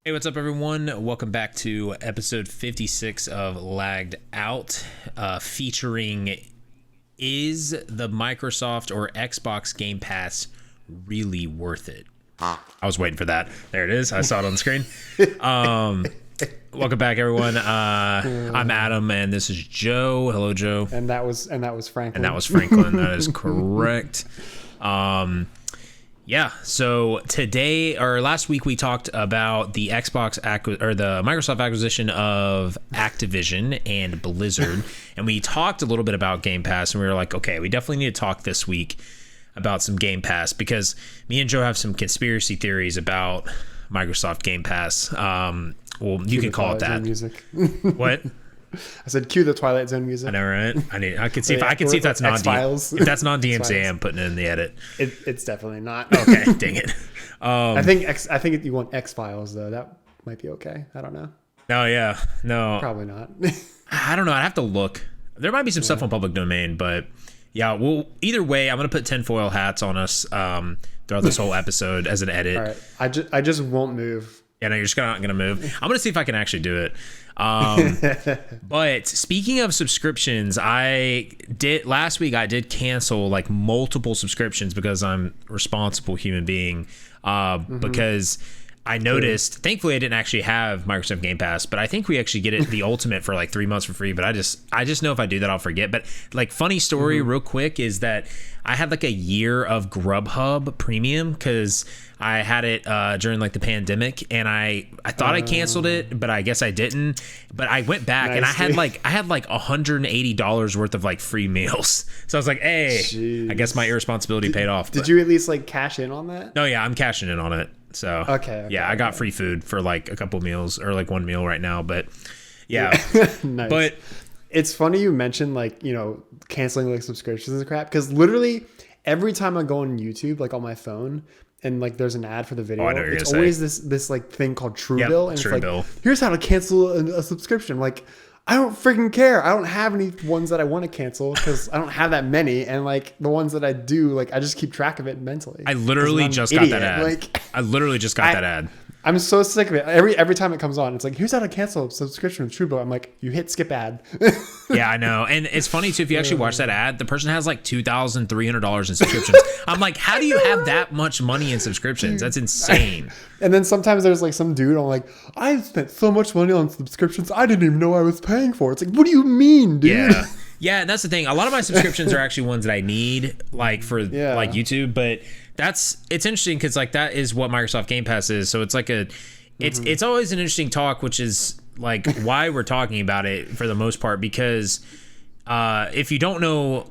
Hey, what's up, everyone? Welcome back to episode 56 of Lagged Out, featuring Is the Microsoft or Xbox Game Pass really worth it? I was waiting for that. There it is. I saw it on the screen. Welcome back, everyone. I'm Adam, and this is Joe. Hello, Joe. And that was Franklin. And that was Franklin. That is correct. Yeah, so today or last week we talked about the the Microsoft acquisition of Activision and Blizzard, and we talked a little bit about Game Pass, and we were like, okay, we definitely need to talk this week about some Game Pass because me and Joe have some conspiracy theories about Microsoft Game Pass. Well, you can call it that. Music. What? I said, cue the Twilight Zone music. I know, right? I can see if that's not DMCA. If that's not DMCA, I'm putting it in the edit. It's definitely not. Okay, dang it. I think you want X Files though. That might be okay. I don't know. Oh yeah, no, probably not. I don't know. I'd have to look. There might be some stuff on public domain, but yeah. Well, either way, I'm gonna put tinfoil hats on us throughout this whole episode as an edit. All right. I just won't move. Yeah, no, you're just not gonna move. I'm gonna see if I can actually do it. But speaking of subscriptions, last week I did cancel like multiple subscriptions because I'm a responsible human being. Because I noticed, thankfully I didn't actually have Microsoft Game Pass, but I think we actually get it the ultimate for like 3 months for free. But I just know if I do that, I'll forget. But like funny story real quick is that I had like a year of Grubhub Premium because I had it during like the pandemic, and I thought I canceled it, but I guess I didn't. But I went back and I had like $180 worth of like free meals. So I was like, hey, jeez. I guess my irresponsibility paid off. Did you at least like cash in on that? No, yeah, I'm cashing in on it. So yeah, I got free food for like a couple meals or like one meal right now. But yeah, nice. But it's funny you mentioned like, canceling like subscriptions and crap, because literally every time I go on YouTube, like on my phone, and like there's an ad for the video, it's always this like thing called Truebill, and it's like, here's how to cancel a subscription. Like, I don't freaking care. I don't have any ones that I want to cancel because I don't have that many, and like the ones that I do, like I just keep track of it mentally. I literally just got that ad. Like, I literally just got that ad. I'm so sick of it. Every time it comes on, it's like, here's how to cancel a subscription with Truebill. I'm like, you hit skip ad. Yeah, I know. And it's funny too, if you actually watch that ad, the person has like $2,300 in subscriptions. I'm like, how do you have that much money in subscriptions? That's insane. And then sometimes there's like some dude, I'm like, I spent so much money on subscriptions I didn't even know I was paying for. It's like, what do you mean, dude? Yeah. Yeah, and that's the thing. A lot of my subscriptions are actually ones that I need, like for like YouTube, but it's interesting because like that is what Microsoft Game Pass is. So it's like it's always an interesting talk, which is like why we're talking about it for the most part, because if you don't know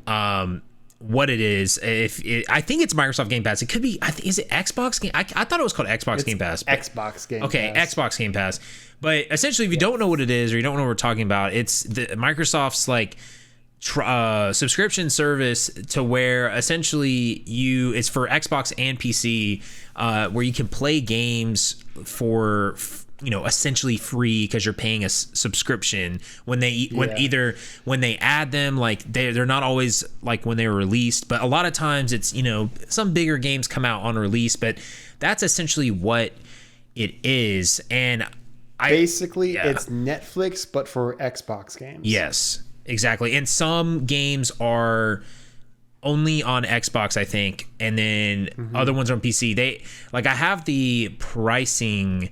what it is, I think it's Microsoft Game Pass. It could be, is it Xbox Game? I thought it was called Xbox Game Pass. Xbox Game Pass. Okay, Xbox Game Pass. But essentially, if you don't know what it is or you don't know what we're talking about, it's Microsoft's like subscription service to where essentially it's for Xbox and PC, where you can play games for essentially free because you're paying a subscription when they add them. Like they're not always like when they were released, but a lot of times it's some bigger games come out on release, but that's essentially what it is. And it's Netflix but for Xbox games. Yes, exactly. And some games are only on Xbox, I think, and then other ones are on PC. I have the pricing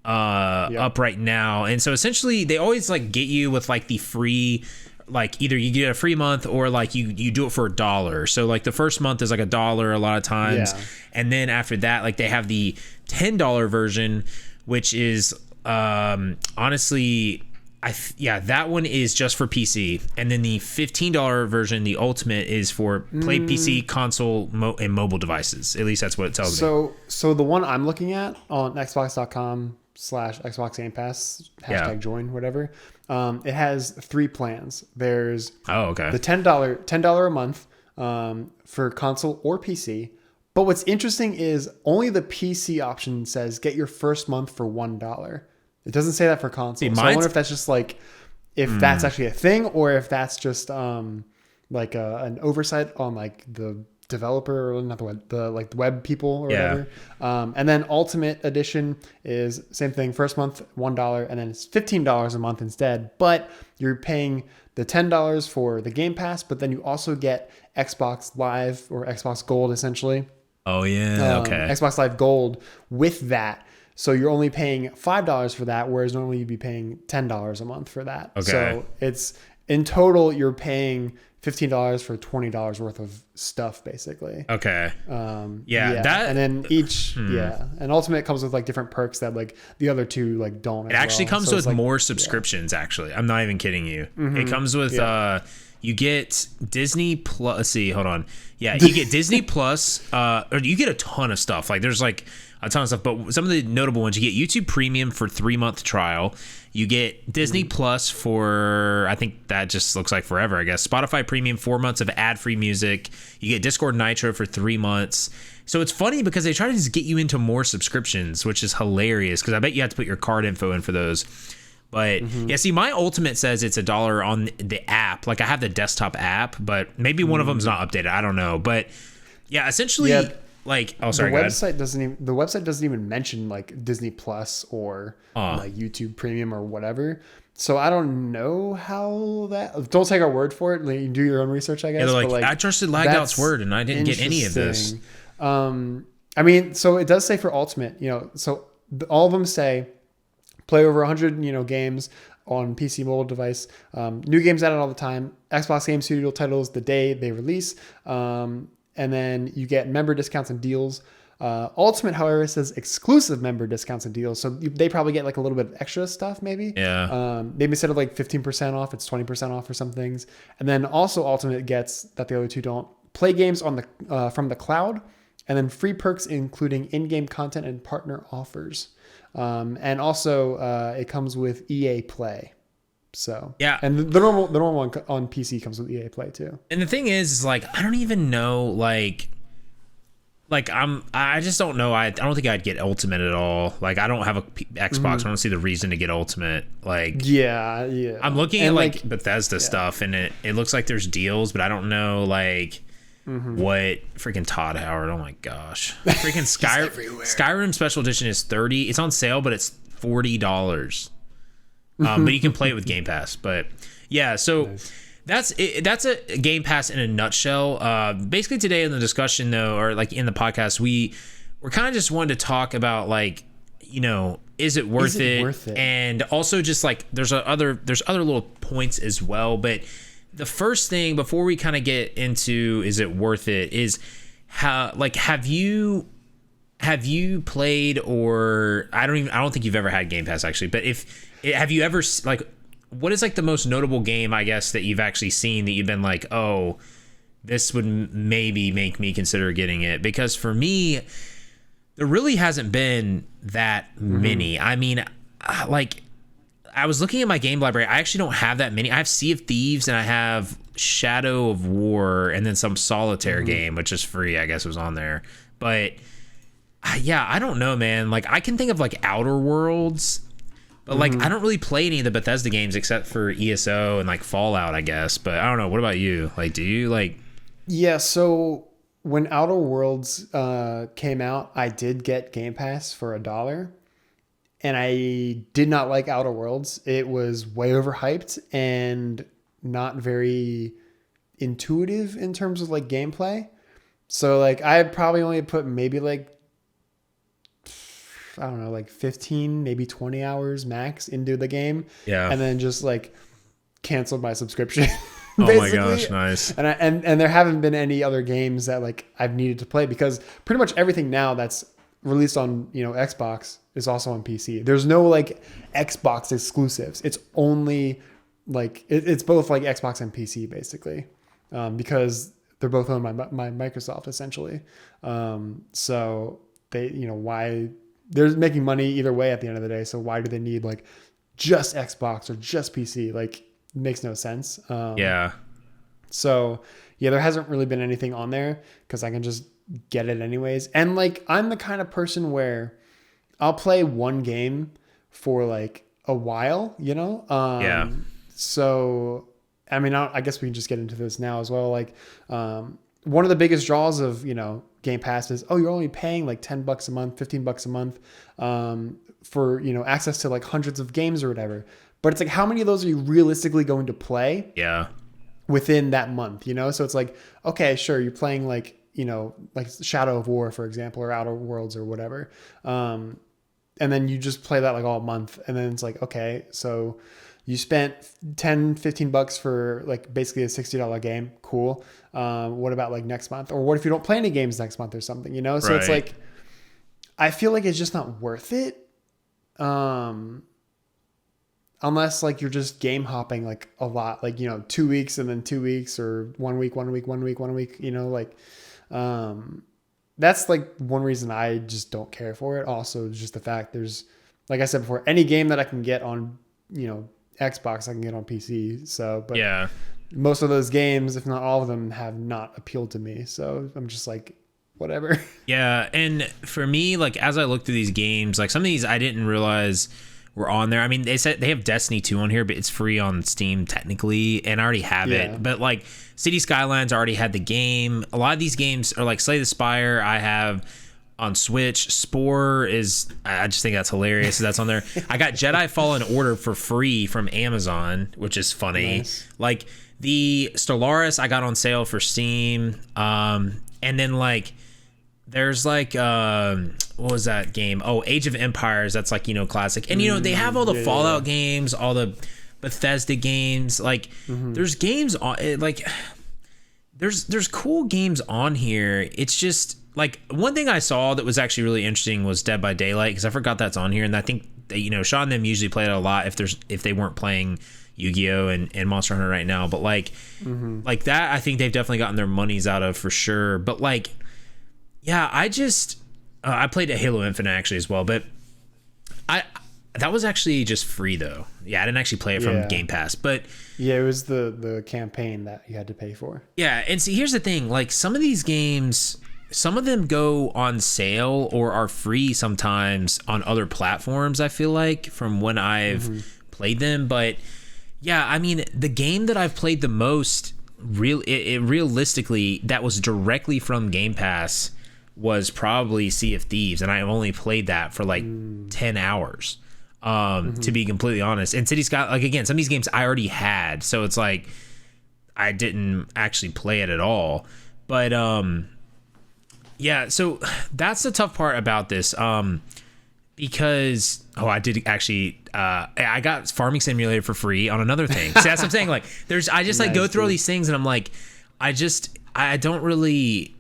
up right now, and so essentially they always like get you with like the free, like either you get a free month or like you do it for $1. So like the first month is like $1 a lot of times, and then after that, like they have the $10 version, which is honestly, that one is just for PC, and then the $15 version, the ultimate, is for play PC, console, and mobile devices. At least that's what it tells me. So the one I'm looking at on Xbox.com/Xbox Game Pass #join whatever, it has 3 plans. There's the $10 a month for console or PC. But what's interesting is only the PC option says get your first month for $1. It doesn't say that for console. So I wonder if that's just like, if that's actually a thing, or if that's just like an oversight on like the developer, or not the web people or whatever. And then Ultimate Edition is same thing. First month $1, and then it's $15 a month instead. But you're paying the $10 for the Game Pass, but then you also get Xbox Live or Xbox Gold essentially. Oh yeah, okay. Xbox Live Gold with that. So you're only paying $5 for that, whereas normally you'd be paying $10 a month for that. Okay. So it's in total you're paying $15 for $20 worth of stuff, basically. Okay. Yeah. That, and then and Ultimate comes with like different perks that like the other two like don't. It actually comes with like, more subscriptions. Actually, I'm not even kidding you. It comes with you get Disney Plus. Let's see, hold on. Yeah, you get Disney Plus, or you get a ton of stuff. Like there's like a ton of stuff, but some of the notable ones, you get YouTube Premium for 3-month trial. You get Disney Plus for, I think that just looks like forever, I guess. Spotify Premium, 4 months of ad-free music. You get Discord Nitro for 3 months. So it's funny because they try to just get you into more subscriptions, which is hilarious because I bet you have to put your card info in for those. But yeah, see, my Ultimate says it's $1 on the app. Like I have the desktop app, but maybe one of them's not updated. I don't know. But yeah, essentially... Yeah. Like, oh, sorry. The website doesn't even mention like Disney Plus or like YouTube Premium or whatever. So I don't know how that. Don't take our word for it. Like, you do your own research, I guess. Yeah, but, like, I trusted Lagout's word, and I didn't get any of this. I mean, so it does say for Ultimate, so all of them say play over 100, games on PC mobile device. New games added all the time. Xbox Game Studio titles the day they release. And then you get member discounts and deals. Ultimate, however, says exclusive member discounts and deals. So they probably get like a little bit of extra stuff, maybe. Yeah. Maybe instead of like 15% off, it's 20% off for some things. And then also Ultimate gets, that the other two don't, play games on the from the cloud, and then free perks including in-game content and partner offers. And also it comes with EA Play. So yeah, and the normal one on PC comes with EA Play too. And the thing is like I don't even know like I just don't know. I don't think I'd get Ultimate at all. Like I don't have a Xbox. I don't see the reason to get Ultimate. Like yeah. I'm looking at like Bethesda stuff, and it looks like there's deals, but I don't know like what freaking Todd Howard. Oh my gosh, freaking Skyrim Special Edition is $30. It's on sale, but it's $40. But you can play it with Game Pass. But yeah, so that's it. That's a Game Pass in a nutshell. Basically today in the discussion though, or like in the podcast, we're kind of just wanted to talk about like, is it worth it? And also just like there's other little points as well. But the first thing before we kind of get into is it worth it is how like have you played, or I don't think you've ever had Game Pass actually, but have you ever like what is like the most notable game I guess that you've actually seen that you've been like, oh, this would maybe make me consider getting it? Because for me there really hasn't been that many. I mean, like I was looking at my game library. I actually don't have that many. I have Sea of Thieves and I have Shadow of War and then some solitaire game which is free, I guess was on there. But yeah, I don't know, man. Like I can think of like Outer Worlds, but like I don't really play any of the Bethesda games except for ESO and like Fallout, I guess. But I don't know. What about you? Like, do you like? Yeah. So when Outer Worlds came out, I did get Game Pass for $1, and I did not like Outer Worlds. It was way overhyped and not very intuitive in terms of like gameplay. So like I probably only put maybe like, I don't know, like 15, maybe 20 hours max into the game. Yeah. And then just like canceled my subscription. Oh my gosh, nice. And there haven't been any other games that like I've needed to play, because pretty much everything now that's released on, Xbox is also on PC. There's no like Xbox exclusives. It's only like, it's both like Xbox and PC basically. Because they're both owned by Microsoft essentially. So they, why they're making money either way at the end of the day. So why do they need like just Xbox or just PC? Like, it makes no sense. Yeah. So yeah, there hasn't really been anything on there because I can just get it anyways. And like, I'm the kind of person where I'll play one game for like a while, Yeah. So, I mean, I guess we can just get into this now as well. Like, one of the biggest draws of, Game Pass is, you're only paying like $10 a month, $15 a month, for, access to like hundreds of games or whatever. But it's like, how many of those are you realistically going to play? Yeah. Within that month, So it's like, okay, sure. You're playing like, like Shadow of War, for example, or Outer Worlds or whatever. And then you just play that like all month. And then it's like, okay, so you spent $10-15 for like basically a $60 game. Cool. What about like next month? Or what if you don't play any games next month or something, So It's like, I feel like it's just not worth it. Unless like you're just game hopping like a lot, like, 2 weeks and then 2 weeks, or 1 week, 1 week, 1 week, 1 week, that's like one reason I just don't care for it. Also, just the fact there's, like I said before, any game that I can get on, Xbox, I can get on PC. So, but yeah, most of those games, if not all of them, have not appealed to me. So I'm just like, whatever. Yeah. And for me, like, as I look through these games, like some of these I didn't realize were on there. I mean, they said they have Destiny 2 on here, but it's free on Steam technically, and I already have it. But like City Skylines, I already had the game. A lot of these games are like Slay the Spire, I have on Switch. Spore is, I just think that's hilarious. That's on there. I got Jedi Fallen Order for free from Amazon, which is funny. Nice. Like the Stellaris I got on sale for Steam. And then like there's like what was that game? Oh, Age of Empires. That's like, classic. And they have all the Fallout games, all the Bethesda games. Like there's games on, like there's cool games on here. It's just like, one thing I saw that was actually really interesting was Dead by Daylight, because I forgot that's on here, and I think that, Sean and them usually play it a lot if they weren't playing Yu-Gi-Oh and Monster Hunter right now. But like like that, I think they've definitely gotten their monies out of for sure. But like, yeah, I just I played a Halo Infinite actually as well, but that was actually just free though. Yeah, I didn't actually play it from Game Pass, but yeah, it was the campaign that you had to pay for. Yeah, and see, here's the thing: like some of these games, some of them go on sale or are free sometimes on other platforms, I feel like, from when I've played them. But yeah, I mean, the game that I've played the most, realistically, that was directly from Game Pass was probably Sea of Thieves, and I only played that for like 10 hours, to be completely honest. And City Sky, like, again, some of these games I already had, so it's like I didn't actually play it at all. But yeah, so that's the tough part about this, because I did actually I got Farming Simulator for free on another thing. See, that's what I'm saying. Like, I just like go through all these things, and I'm like, I don't really.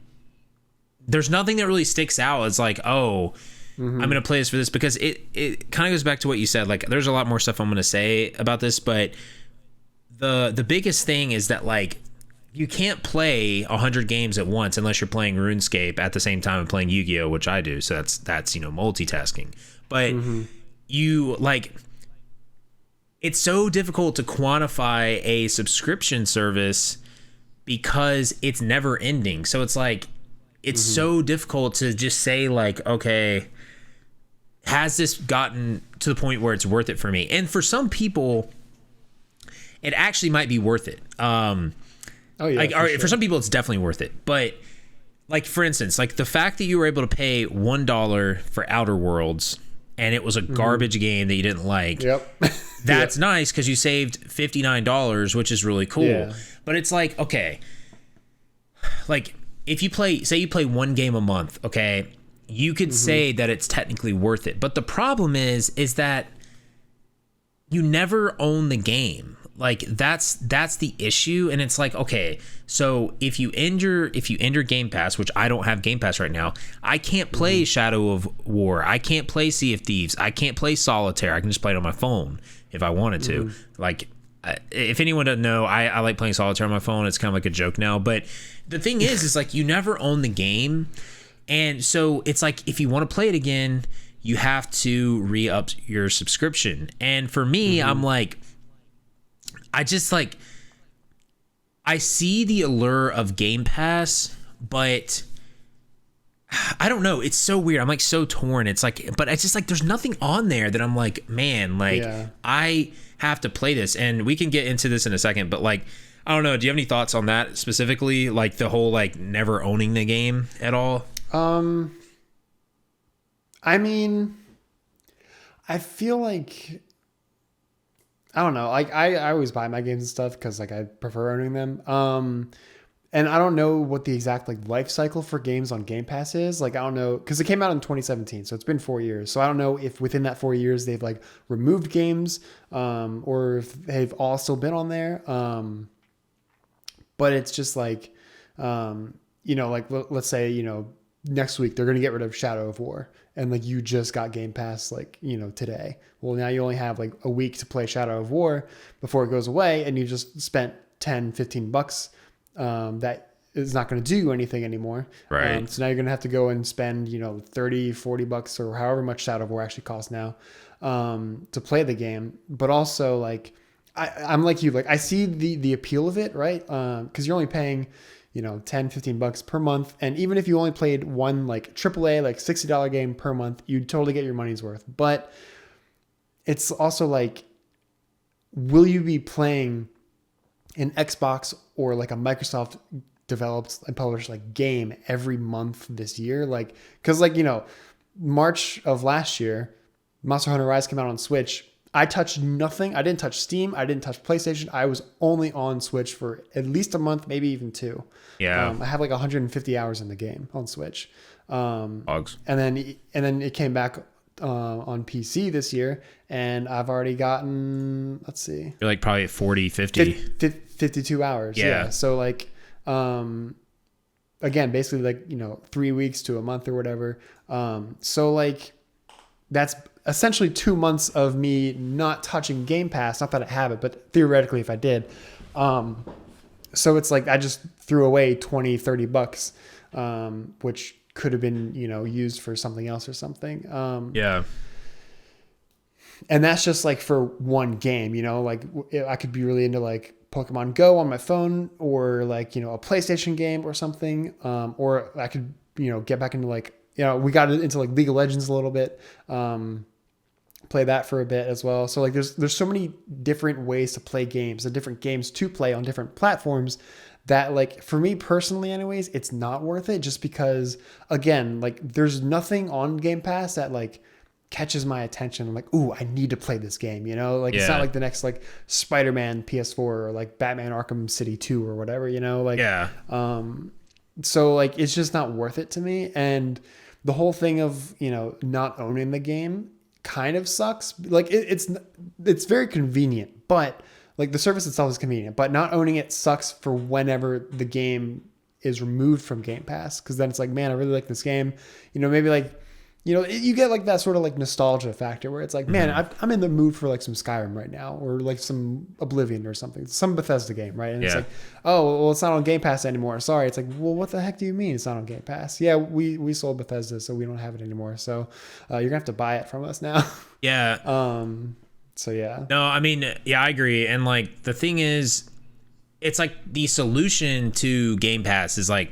There's nothing that really sticks out. It's like, I'm gonna play this for this, because it kind of goes back to what you said. Like, there's a lot more stuff I'm gonna say about this, but the biggest thing is that, like, you can't play 100 games at once unless you're playing RuneScape at the same time and playing Yu-Gi-Oh, which I do. So that's multitasking. But you, like, it's so difficult to quantify a subscription service because it's never ending. So it's like, it's so difficult to just say, like, okay, has this gotten to the point where it's worth it for me? And for some people, it actually might be worth it. For some people, it's definitely worth it. But, like, for instance, like the fact that you were able to pay $1 for Outer Worlds, and it was a garbage game that you didn't like. Yep. That's nice, because you saved $59, which is really cool. Yeah. But it's like, okay, like, if you say you play one game a month, okay, you could say that it's technically worth it. But the problem is that you never own the game. Like, that's the issue. And it's like, okay, so if you end your Game Pass, which I don't have Game Pass right now, I can't play Shadow of War. I can't play Sea of Thieves. I can't play Solitaire. I can just play it on my phone if I wanted to. Like, if anyone doesn't know, I like playing Solitaire on my phone. It's kind of like a joke now. But the thing is like, you never own the game. And so it's like, if you want to play it again, you have to re-up your subscription. And for me, I'm like, I just, like, I see the allure of Game Pass, but I don't know. It's so weird. I'm like so torn. It's like, but it's just like, there's nothing on there that I'm like, man, like, I have to play this. And we can get into this in a second, but like, I don't know. Do you have any thoughts on that specifically? Like the whole like never owning the game at all? I mean, I feel like, I don't know. Like I always buy my games and stuff because like I prefer owning them. And I don't know what the exact like life cycle for games on Game Pass is. Like I don't know because it came out in 2017, so it's been 4 years. So I don't know if within that 4 years they've like removed games, or if they've all still been on there. But it's just like, like let's say next week they're going to get rid of Shadow of War, and like you just got Game Pass like today. Well, now you only have like a week to play Shadow of War before it goes away, and you just spent $10-15 that is not going to do anything anymore. Right. So now you're going to have to go and spend $30-40 or however much Shadow of War actually costs now to play the game. But also like I'm like you, like I see the appeal of it, right? Because you're only paying $10-15 per month, and even if you only played one like AAA like $60 game per month, you'd totally get your money's worth. But it's also like, will you be playing an Xbox or like a Microsoft developed and published like game every month this year? Like, cause like, March of last year, Monster Hunter Rise came out on Switch. I touched nothing. I didn't touch Steam. I didn't touch PlayStation. I was only on Switch for at least a month, maybe even 2. Yeah. I have like 150 hours in the game on Switch. Bugs. And then it came back on PC this year, and I've already gotten, let's see, You're like probably at 40, 50. 52 hours. Yeah. So like, again, basically like, 3 weeks to a month or whatever. So like that's essentially 2 months of me not touching Game Pass. Not that I have it, but theoretically if I did. So it's like, I just threw away $20-30, which could have been, used for something else or something. Yeah. And that's just like for one game, like I could be really into like Pokemon Go on my phone, or like, a PlayStation game or something. Or I could, get back into like, we got into like League of Legends a little bit, play that for a bit as well. So like there's so many different ways to play games and different games to play on different platforms that like for me personally anyways, it's not worth it, just because again, like there's nothing on Game Pass that like catches my attention. I'm like, ooh, I need to play this game, like It's not like the next like Spider-Man PS4 or like Batman Arkham City 2 or whatever, like Yeah. So like it's just not worth it to me. And the whole thing of not owning the game kind of sucks. Like it's very convenient, but like the service itself is convenient, but not owning it sucks for whenever the game is removed from Game Pass. Cause then it's like, man, I really like this game. Maybe like, you get like that sort of like nostalgia factor where it's like, man, I'm in the mood for like some Skyrim right now, or like some Oblivion or something, some Bethesda game. Right. And it's like, oh, well, it's not on Game Pass anymore. Sorry. It's like, well, what the heck do you mean it's not on Game Pass? Yeah. We sold Bethesda, so we don't have it anymore. So you're gonna have to buy it from us now. Yeah. So yeah. No, I mean, yeah, I agree. And like the thing is, it's like the solution to Game Pass is like,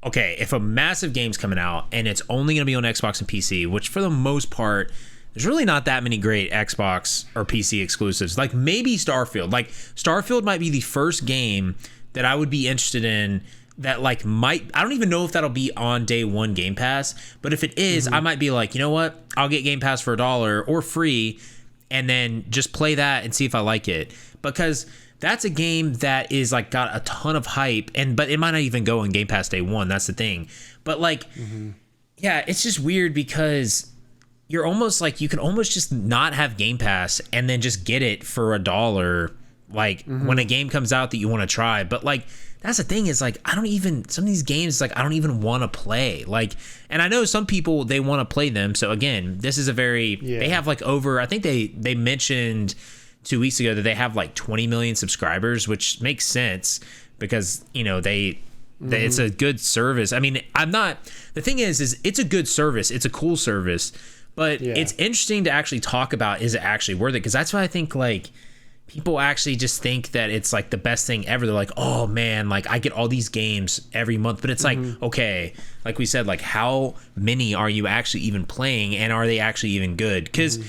okay, if a massive game's coming out and it's only going to be on Xbox and PC, which for the most part, there's really not that many great Xbox or PC exclusives. Like maybe Starfield. Like Starfield might be the first game that I would be interested in that like I don't even know if that'll be on day one Game Pass, but if it is, I might be like, you know what? I'll get Game Pass for $1 or free, and then just play that and see if I like it. Because that's a game that is like got a ton of hype, but it might not even go on Game Pass day one. That's the thing. But like, yeah, it's just weird because you're almost like, you can almost just not have Game Pass and then just get it for $1, like when a game comes out that you want to try. But like, that's the thing is like, some of these games, like I don't even want to play. Like, and I know some people, they want to play them. So again, this is they have like over, I think they mentioned 2 weeks ago that they have like 20 million subscribers, which makes sense because it's a good service. I mean, the thing is it's a good service, it's a cool service, but it's interesting to actually talk about, is it actually worth it? Because that's why I think like people actually just think that it's like the best thing ever. They're like, oh man, like I get all these games every month, but it's like, okay, like we said, like how many are you actually even playing, and are they actually even good? Because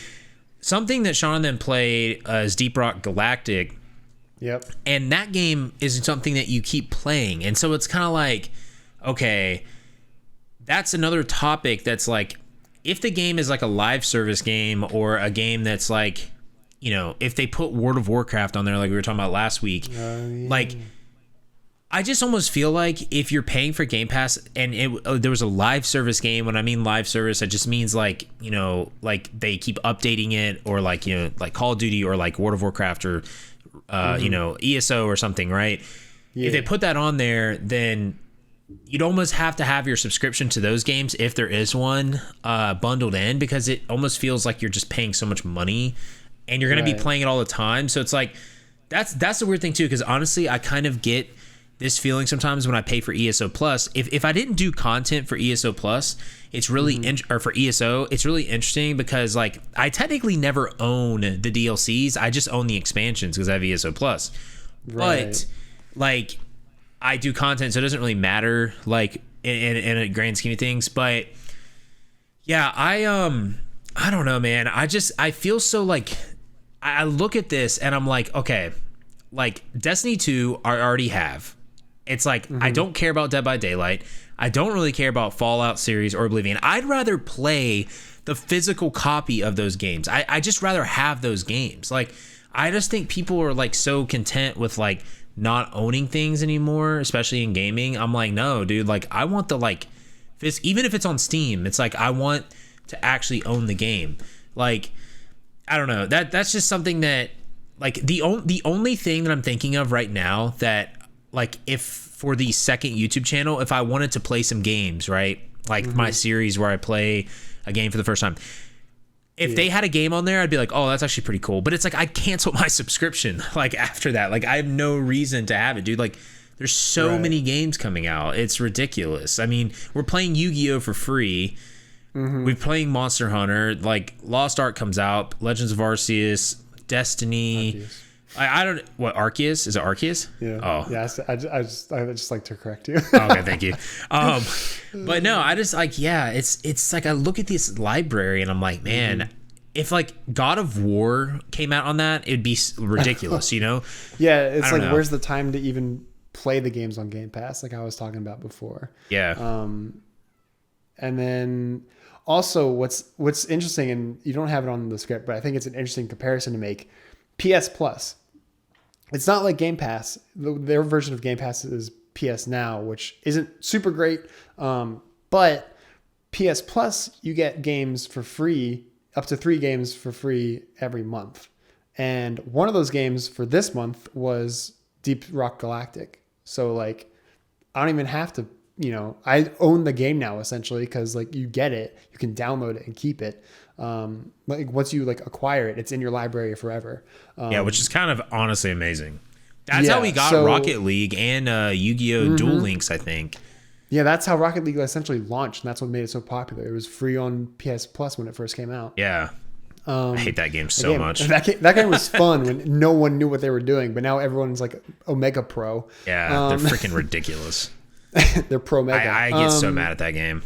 something that Sean and them played is Deep Rock Galactic, Yep. And that game is something that you keep playing. And so it's kind of like, okay, that's another topic that's like, if the game is like a live service game or a game that's like, you know, if they put World of Warcraft on there, like we were talking about last week, like, I just almost feel like if you're paying for Game Pass and there was a live service game, when I mean live service, it just means like, you know, like they keep updating it, or like, you know, like Call of Duty or like World of Warcraft or, you know, ESO or something, right? Yeah. If they put that on there, then you'd almost have to have your subscription to those games, if there is one, bundled in, because it almost feels like you're just paying so much money and you're going to be playing it all the time. So it's like, that's the weird thing too, because honestly, I kind of get this feeling sometimes when I pay for ESO Plus. If I didn't do content for ESO Plus, it's really or for ESO, it's really interesting because like I technically never own the DLCs. I just own the expansions because I have ESO Plus. Right. But like I do content, so it doesn't really matter like in a grand scheme of things. But yeah, I don't know, man. I feel so like I look at this and I'm like, okay, like Destiny 2 I already have. It's like, I don't care about Dead by Daylight. I don't really care about Fallout series or Oblivion. I'd rather play the physical copy of those games. I just rather have those games. Like, I just think people are like so content with like not owning things anymore, especially in gaming. I'm like, no, dude, like I want the like, even if it's on Steam, it's like I want to actually own the game. Like, I don't know. That's just something that like the only thing that I'm thinking of right now that like if for the second YouTube channel, if I wanted to play some games, right? Like my series where I play a game for the first time. If they had a game on there, I'd be like, oh, that's actually pretty cool. But it's like, I cancel my subscription like after that. Like I have no reason to have it, dude. Like there's so many games coming out. It's ridiculous. I mean, we're playing Yu-Gi-Oh! For free. We're playing Monster Hunter. Like Lost Ark comes out. Legends of Arceus. Destiny. Arceus. I don't, what, Arceus? Is it Arceus? Yeah. Oh. Yes. I just like to correct you. Okay, thank you. But no, I just like, yeah, it's like I look at this library and I'm like, man, if like God of War came out on that, it'd be ridiculous, you know? Yeah, it's like, where's the time to even play the games on Game Pass, like I was talking about before. Yeah. And then also what's interesting, and you don't have it on the script, but I think it's an interesting comparison to make. PS Plus. It's not like Game Pass. Their version of Game Pass is PS Now, which isn't super great. But PS Plus, you get games for free, up to 3 games for free every month. And one of those games for this month was Deep Rock Galactic. So like, I don't even have to, you know, I own the game now essentially, because like you get it, you can download it and keep it. Like once you like acquire it, it's in your library forever. Yeah, which is kind of honestly amazing. That's how we got Rocket League and Yu-Gi-Oh! Duel Links, I think. Yeah, that's how Rocket League essentially launched, and that's what made it so popular. It was free on PS Plus when it first came out. Yeah. I hate that game so much. That game was fun when no one knew what they were doing, but now everyone's like Omega Pro. Yeah, they're freaking ridiculous. They're Pro Mega. I get so mad at that game.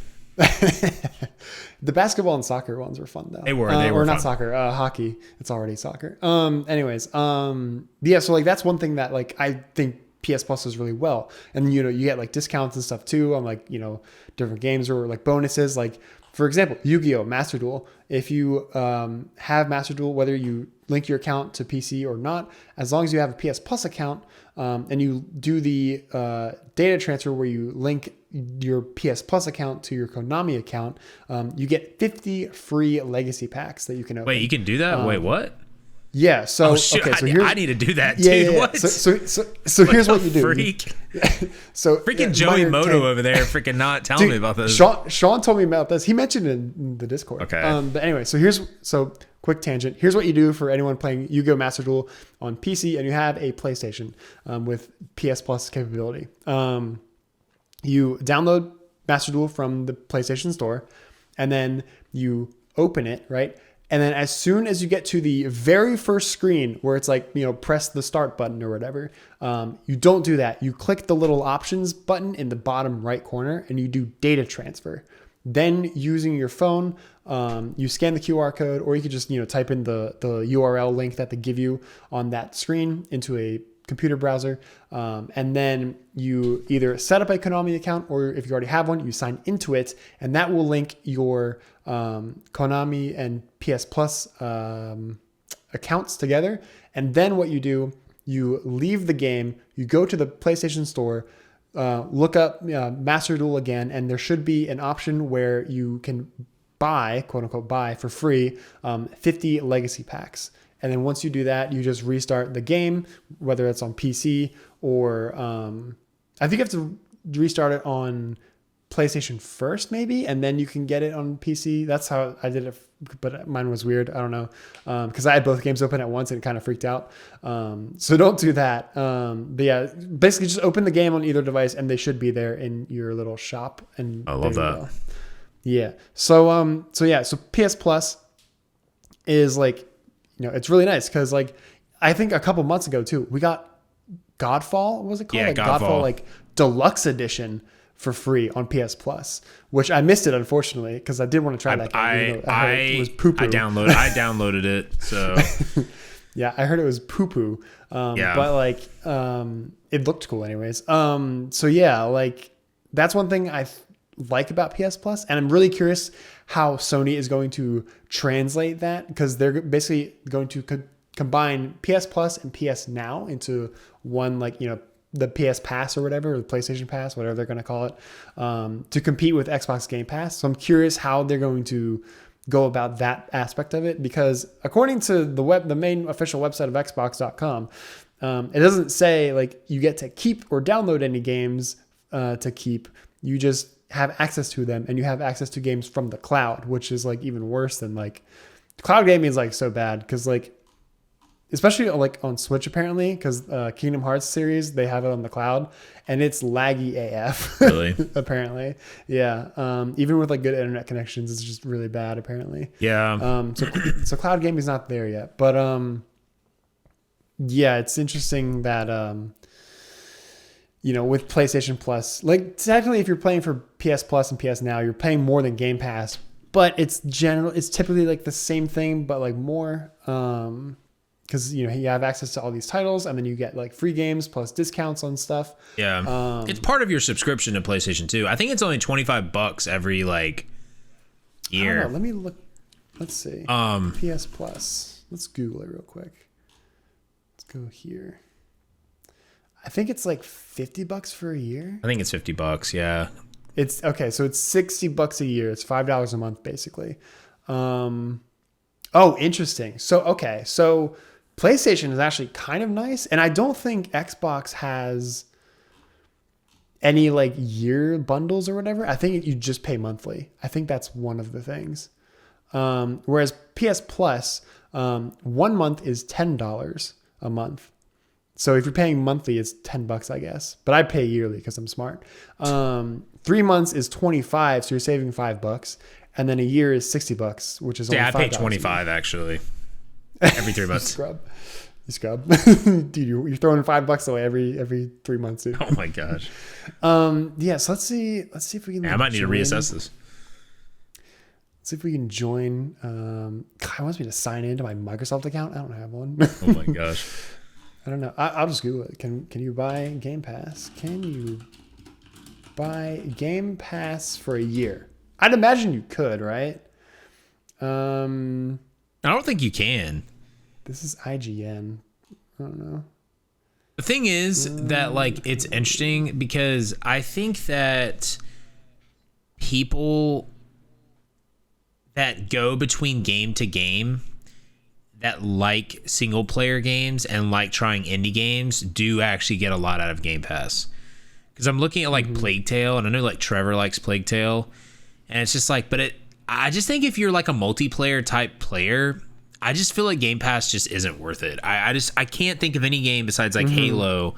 The basketball and soccer ones were fun though. They were or not fun. Soccer, hockey. It's already soccer. Yeah. So like that's one thing that like I think PS Plus does really well, and you know you get like discounts and stuff too on like, you know, different games or like bonuses. Like for example, Yu-Gi-Oh! Master Duel. If you have Master Duel, whether you link your account to PC or not, as long as you have a PS Plus account and you do the data transfer where you link your PS Plus account to your Konami account, you get 50 free legacy packs that you can open. Wait, you can do that? Wait, what? Yeah. So, okay, so I need to do that, dude. Yeah. What? So here's what you do. Freak. So freaking Joey Moto over there freaking not telling me about this. Sean told me about this. He mentioned it in the Discord. Okay. But anyway, so quick tangent. Here's what you do for anyone playing Yu-Gi-Oh! Master Duel on PC and you have a PlayStation with PS Plus capability. You download Master Duel from the PlayStation Store, and then you open it, right? And then as soon as you get to the very first screen where it's like, you know, press the start button or whatever, you don't do that. You click the little options button in the bottom right corner and you do data transfer. Then using your phone, you scan the QR code, or you could just, you know, type in the URL link that they give you on that screen into a computer browser, and then you either set up a Konami account, or if you already have one, you sign into it, and that will link your Konami and PS Plus accounts together. And then what you do, you leave the game, you go to the PlayStation Store, look up Master Duel again, and there should be an option where you can buy, quote unquote, buy for free 50 legacy packs. And then once you do that, you just restart the game, whether it's on PC or I think you have to restart it on PlayStation first, maybe, and then you can get it on PC. That's how I did it, but mine was weird. I don't know, because I had both games open at once and it kind of freaked out. So don't do that. But yeah, basically just open the game on either device and they should be there in your little shop. And I love that. Go. Yeah. So PS Plus is like, it's really nice because like I think a couple months ago too, we got Godfall. What was it called? Yeah, like Godfall like Deluxe Edition for free on PS Plus, which I missed it unfortunately because I did want to try that game. It was poo-poo. I downloaded it. So yeah, I heard it was poo-poo. But like it looked cool anyways. So yeah, like that's one thing I like about PS Plus, and I'm really curious how Sony is going to translate that, because they're basically going to combine PS Plus and PS Now into one, like, the PS Pass or whatever, or the PlayStation Pass, whatever they're going to call it, to compete with Xbox Game Pass. So I'm curious how they're going to go about that aspect of it, because according to the main official website of Xbox.com, it doesn't say like you get to keep or download any games to keep. You just have access to them, and you have access to games from the cloud, which is like even worse than like cloud gaming is like so bad, because like especially like on Switch apparently, because Kingdom Hearts series, they have it on the cloud and it's laggy AF. Really? Apparently. Yeah. Even with like good internet connections, it's just really bad apparently. Yeah. So cloud gaming is not there yet, but yeah, it's interesting that with PlayStation Plus, like technically if you're playing for PS Plus and PS Now, you're paying more than Game Pass, but it's typically like the same thing, but like more, because you have access to all these titles, and then you get like free games plus discounts on stuff. Yeah. It's part of your subscription to PlayStation 2. I think it's only $25 every like year. I don't know. Let me look. Let's see. PS Plus. Let's Google it real quick. Let's go here. I think it's like $50 for a year. I think it's $50. Yeah. It's okay. So it's $60 a year. It's $5 a month, basically. Oh, interesting. So PlayStation is actually kind of nice, and I don't think Xbox has any like year bundles or whatever. I think you just pay monthly. I think that's one of the things. Whereas PS Plus, 1 month is $10 a month. So if you're paying monthly, it's $10, I guess. But I pay yearly because I'm smart. 3 months is $25, so you're saving $5. And then a year is $60, which is only $5. I pay $25 actually every 3 months. You scrub. Dude, you're throwing $5 away every 3 months, dude. Oh my gosh. Yeah. So let's see if we can. I might need to reassess this. See if we can join. God, it wants me to sign into my Microsoft account. I don't have one. Oh my gosh. I don't know. I'll just Google it. Can you buy Game Pass? Can you buy Game Pass for a year? I'd imagine you could, right? I don't think you can. This is IGN. I don't know. The thing is that like it's interesting because I think that people that go between game to game that like single player games and like trying indie games do actually get a lot out of Game Pass. Because I'm looking at like Plague Tale, and I know like Trevor likes Plague Tale, and it's just like, I just think if you're like a multiplayer type player, I just feel like Game Pass just isn't worth it. I can't think of any game besides like Halo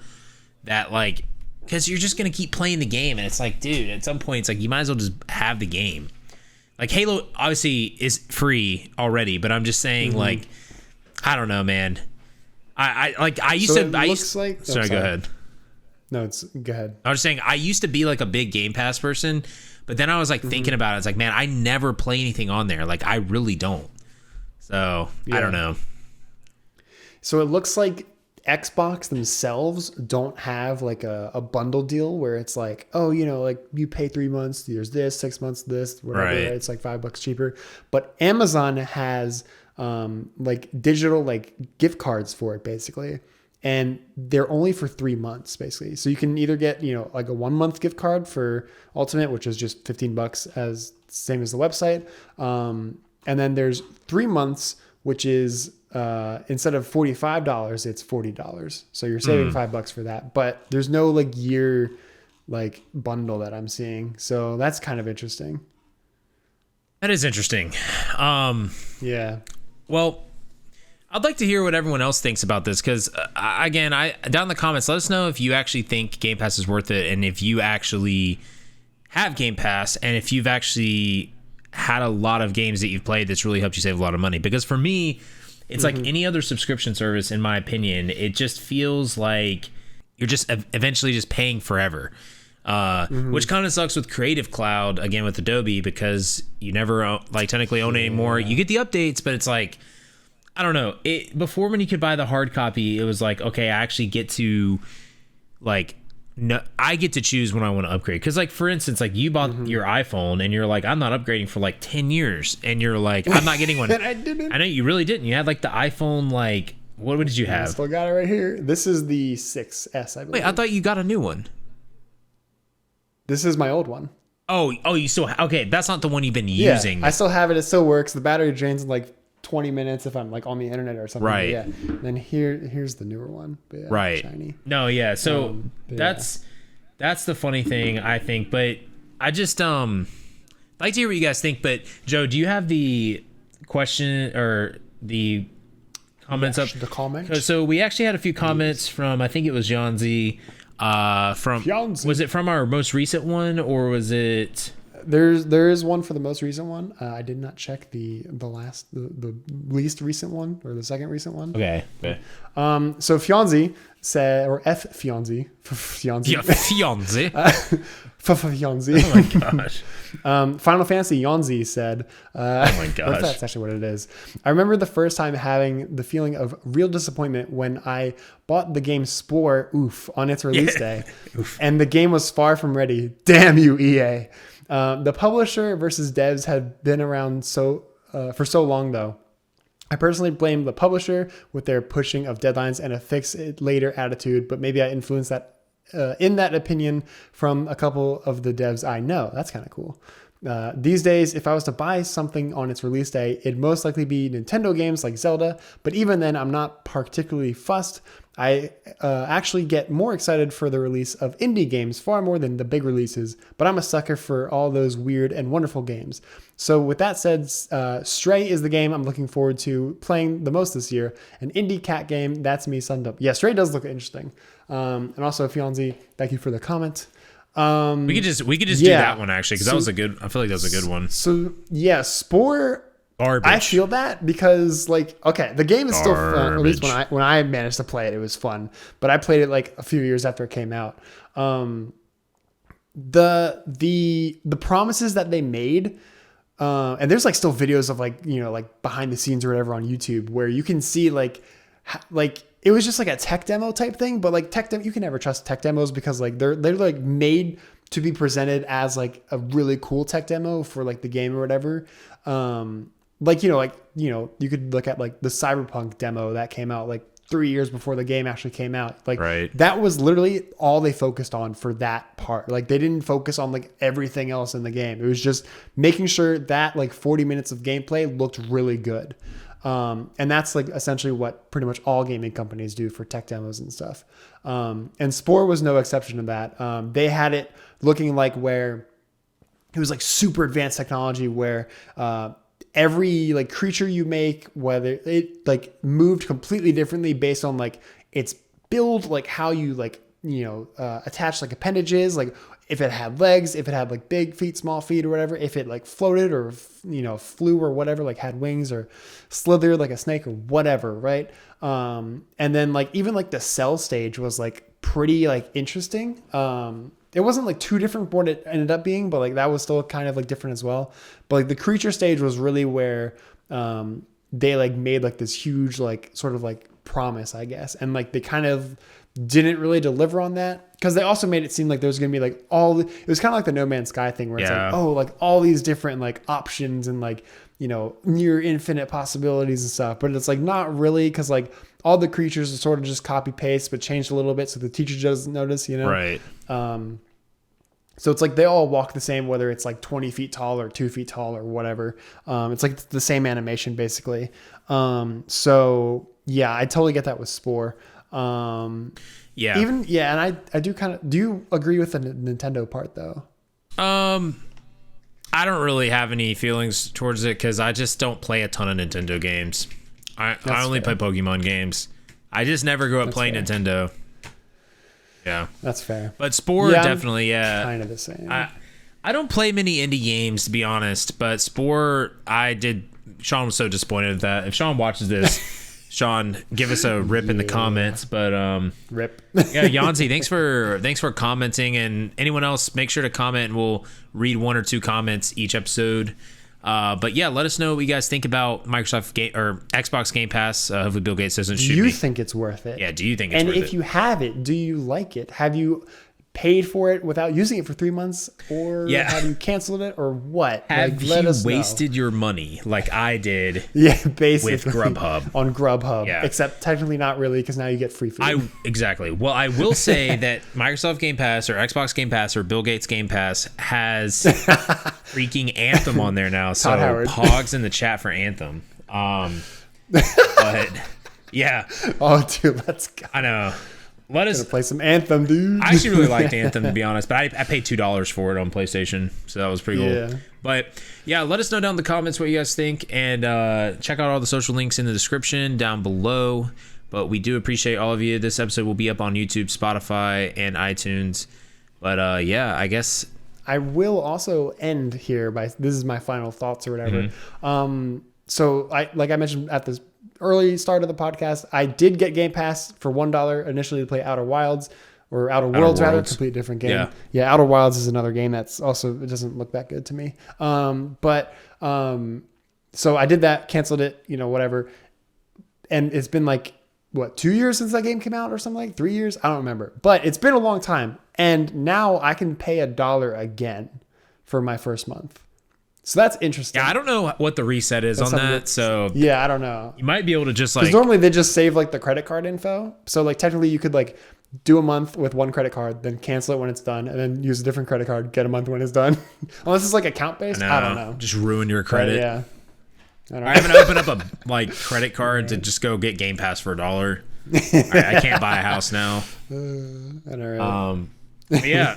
that like, because you're just gonna keep playing the game, and it's like, dude, at some point it's like you might as well just have the game. Like Halo obviously is free already, but I'm just saying like, I don't know, man. Sorry, go ahead. No, go ahead. I was just saying I used to be like a big Game Pass person, but then I was like thinking about it. It's like, man, I never play anything on there. Like I really don't. So I don't know. So it looks like Xbox themselves don't have like a bundle deal where it's like, oh, you know, like you pay 3 months, there's this, 6 months, this, whatever. Right. It's like $5 cheaper. But Amazon has like digital like gift cards for it basically. And they're only for 3 months basically. So you can either get, you know, like a 1 month gift card for Ultimate, which is just $15 as same as the website. And then there's 3 months, which is instead of $45, it's $40. So you're saving $5 for that. But there's no like year like bundle that I'm seeing. So that's kind of interesting. That is interesting. Yeah. Well, I'd like to hear what everyone else thinks about this because, again, down in the comments, let us know if you actually think Game Pass is worth it and if you actually have Game Pass and if you've actually had a lot of games that you've played that's really helped you save a lot of money. Because for me, it's like any other subscription service, in my opinion. It just feels like you're just eventually just paying forever, which kind of sucks with Creative Cloud, again, with Adobe, because you never like technically own it anymore. You get the updates, but it's like, I don't know. Before, when you could buy the hard copy, it was like, okay, I actually get to like, no, I get to choose when I want to upgrade. Because like, for instance, like you bought your iPhone and you're like, I'm not upgrading for like 10 years. And you're like, I'm not getting one. I didn't. I know you really didn't. You had like the iPhone, like, what did you have? I still got it right here. This is the 6S, I believe. Wait, I thought you got a new one. This is my old one. Oh, you still, okay. That's not the one you've been using. Yeah, I still have it. It still works. The battery drains in like 20 minutes if I'm like on the internet or something. Right. Yeah. Then here's the newer one. But yeah, right. Shiny. No, yeah. So that's the funny thing, I think. But I just like to hear what you guys think. But Joe, do you have the question or the comments up? The comment. So we actually had a few comments from, I think it was Yanzi. Was it from our most recent one or was it? There is one for the most recent one. I did not check the least recent one or the second recent one. Okay. So Fionzi said, or F Fionzi, Yeah, Fionzi. Fionzi. Oh my gosh. Final Fantasy Yonzi said, oh my gosh. That's actually what it is. I remember the first time having the feeling of real disappointment when I bought the game Spore, on its release day, and the game was far from ready. Damn you, EA. The publisher versus devs had been around for so long, though. I personally blame the publisher with their pushing of deadlines and a fix it later attitude, but maybe I influenced that in that opinion from a couple of the devs I know. That's kind of cool. These days, if I was to buy something on its release day, it'd most likely be Nintendo games like Zelda, but even then, I'm not particularly fussed. I actually get more excited for the release of indie games far more than the big releases, but I'm a sucker for all those weird and wonderful games. So with that said, Stray is the game I'm looking forward to playing the most this year. An indie cat game, that's me summed up. Yeah, Stray does look interesting. And also, Fionzi, thank you for the comment. We could just do that one actually, because that was a good. I feel like that was a good one. So yeah, Spore. Garbage. I feel that because like, okay, the game is still fun. At least when I managed to play it, it was fun. But I played it like a few years after it came out. The promises that they made, and there's like still videos of like, you know, like behind the scenes or whatever on YouTube where you can see like it was just like a tech demo type thing, but like you can never trust tech demos because like they're like made to be presented as like a really cool tech demo for like the game or whatever. Like, you could look at like the Cyberpunk demo that came out like 3 years before the game actually came out. Like that was literally all they focused on for that part. Like they didn't focus on like everything else in the game. It was just making sure that like 40 minutes of gameplay looked really good. And that's like essentially what pretty much all gaming companies do for tech demos and stuff. And Spore was no exception to that. They had it looking like where it was like super advanced technology where, every like creature you make, whether it like moved completely differently based on like its build, like how you like, attach like appendages, like if it had legs, if it had like big feet, small feet or whatever, if it like floated or, flew or whatever, like had wings or slithered like a snake or whatever. Right. And then like, even like the cell stage was like pretty like interesting. It wasn't like too different from what it ended up being, but like that was still kind of like different as well. But like the creature stage was really where they like made like this huge like sort of like promise, I guess. And like they kind of didn't really deliver on that, because they also made it seem like there's going to be like it was kind of like the No Man's Sky thing where it's like, oh, like all these different like options and like, you know, near infinite possibilities and stuff. But it's like not really, because like all the creatures are sort of just copy paste but changed a little bit so the teacher doesn't notice, you know? Right. So it's like they all walk the same, whether it's like 20 feet tall or 2 feet tall or whatever. It's like the same animation basically. So yeah, I totally get that with Spore. And I do do you agree with the Nintendo part though? I don't really have any feelings towards it because I just don't play a ton of Nintendo games. I only play Pokemon games. I just never grew up playing Nintendo. Yeah, that's fair. But Spore definitely, kind of the same. I don't play many indie games, to be honest, but Spore, I did. Sean was so disappointed at that. If Sean watches this, Sean, give us a rip in the comments. But rip. Yeah, Yanzi, thanks for commenting, and anyone else, make sure to comment, and we'll read 1 or 2 comments each episode. But yeah, let us know what you guys think about Microsoft or Xbox Game Pass. Hopefully Bill Gates doesn't shoot me. Do you think it's worth it? Yeah, do you think it's worth it? And if you have it, do you like it? Have you paid for it without using it for 3 months, or have you canceled it, or what? Have you wasted your money like I did? Yeah, basically with Grubhub. On Grubhub, except technically not really, because now you get free food. Exactly. Well, I will say that Microsoft Game Pass or Xbox Game Pass or Bill Gates Game Pass has freaking Anthem on there now. So Pogs in the chat for Anthem. But yeah. Oh, dude, let's go. I know. Let us play some Anthem, dude. I actually really liked Anthem, to be honest, but I paid $2 for it on PlayStation, so that was pretty cool. Yeah. But yeah, let us know down in the comments what you guys think, and check out all the social links in the description down below. But we do appreciate all of you. This episode will be up on YouTube, Spotify, and iTunes. But yeah, I guess I will also end here by this is my final thoughts or whatever. So like I mentioned at this early start of the podcast, I did get Game Pass for $1 initially to play Outer Worlds, rather, complete different game. Yeah, Outer Wilds is another game that's also, it doesn't look that good to me. So I did that, canceled it, whatever. And it's been like, 2 years since that game came out or something, like 3 years? I don't remember. But it's been a long time. And now I can pay $1 again for my first month. So that's interesting. Yeah, I don't know what the reset is on that. So yeah, I don't know. You might be able to just like, because normally they just save like the credit card info. So like technically you could like do a month with one credit card, then cancel it when it's done, and then use a different credit card, get a month when it's done. Unless it's like account based. I don't know. Just ruin your credit. But yeah. I haven't opened up a credit card to just go get Game Pass for $1. I can't buy a house now. I know, right? But yeah,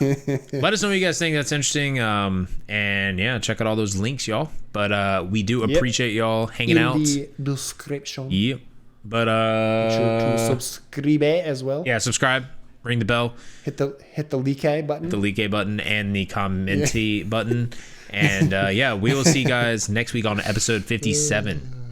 let us know what you guys think. That's interesting. And yeah, check out all those links, y'all. But we do appreciate y'all hanging out. In the description. Yep. But make sure to subscribe as well. Yeah, subscribe. Ring the bell. Hit the like button. The like button and the comment button. And yeah, we will see you guys next week on episode 57.